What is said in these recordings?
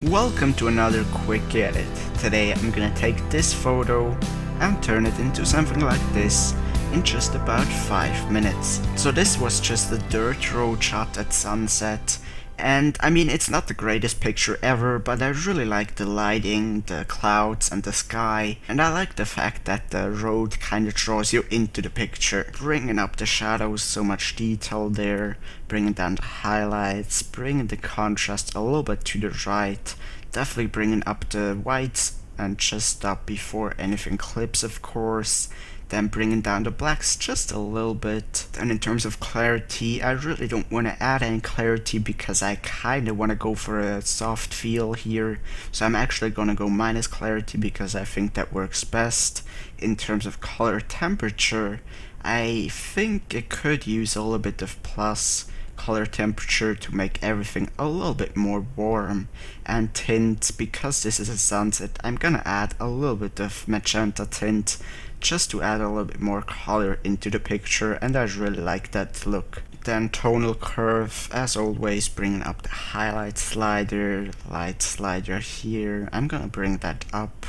Welcome to another quick edit. Today I'm gonna take this photo and turn it into something like this in just about 5 minutes. So this was just a dirt road shot at sunset, and I mean, it's not the greatest picture ever, but I really like the lighting, the clouds and the sky, and I like the fact that the road kind of draws you into the picture, bringing up the shadows, so much detail there, bringing down the highlights, bringing the contrast a little bit to the right, definitely bringing up the whites and just up before anything clips, of course, then bringing down the blacks just a little bit. And in terms of clarity, I really don't want to add any clarity because I kind of want to go for a soft feel here, so I'm actually going to go minus clarity because I think that works best. In terms of color temperature, I think it could use a little bit of plus color temperature to make everything a little bit more warm. And tint, because this is a sunset, I'm gonna add a little bit of magenta tint just to add a little bit more color into the picture, and I really like that look. Then tonal curve, as always, bringing up the highlight slider, light slider here. I'm gonna bring that up.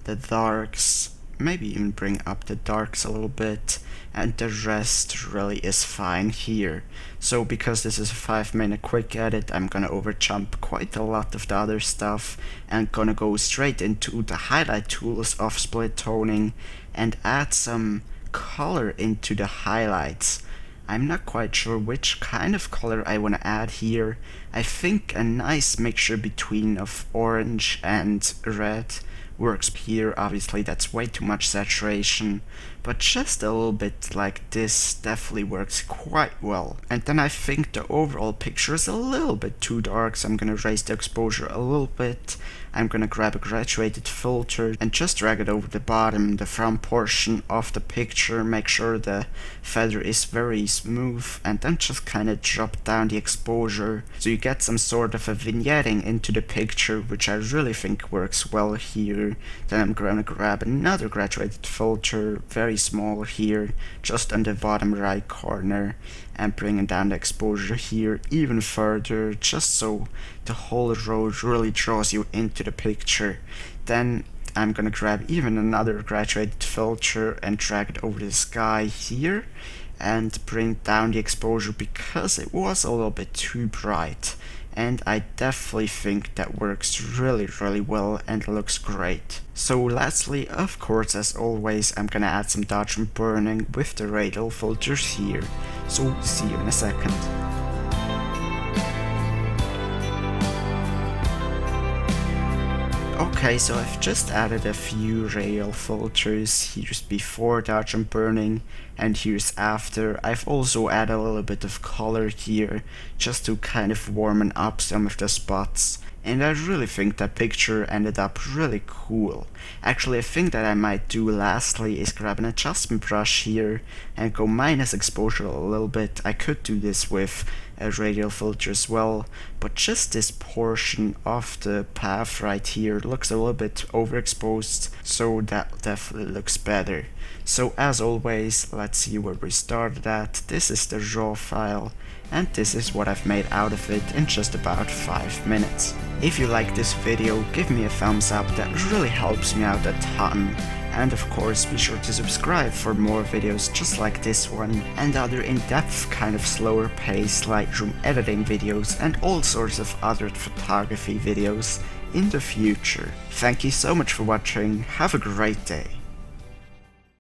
The darks, maybe even bring up the darks a little bit, and the rest really is fine here. So because this is a 5-minute quick edit, I'm gonna overjump quite a lot of the other stuff and gonna go straight into the highlight tools of split toning and add some color into the highlights. I'm not quite sure which kind of color I want to add here. I think a nice mixture between of orange and red works here. Obviously that's way too much saturation, but just a little bit like this definitely works quite well. And then I think the overall picture is a little bit too dark, so I'm gonna raise the exposure a little bit. I'm gonna grab a graduated filter and just drag it over the bottom, the front portion of the picture, make sure the feather is very smooth, and then just kind of drop down the exposure so you get some sort of a vignetting into the picture, which I really think works well here. Then I'm gonna grab another graduated filter, very small here, just on the bottom right corner, and bringing down the exposure here even further, just so the whole road really draws you into the picture. Then I'm gonna grab even another graduated filter and drag it over the sky here and bring down the exposure because it was a little bit too bright, and I definitely think that works really well and looks great. So lastly, of course, as always, I'm gonna add some dodge and burning with the radial filters here. So see you in a second. Okay, so I've just added a few radial filters. Here's before dodge and burning, and here's after. I've also added a little bit of color here, just to kind of warm up some of the spots. And I really think that picture ended up really cool. Actually, a thing that I might do lastly is grab an adjustment brush here and go minus exposure a little bit. I could do this with a radial filter as well, but just this portion of the path right here looks a little bit overexposed, so that definitely looks better. So as always, let's see where we started at. This is the raw file, and this is what I've made out of it in just about 5 minutes. If you like this video, give me a thumbs up, that really helps me out a ton. And of course, be sure to subscribe for more videos just like this one, and other in-depth kind of slower paced Lightroom editing videos, and all sorts of other photography videos in the future. Thank you so much for watching, have a great day.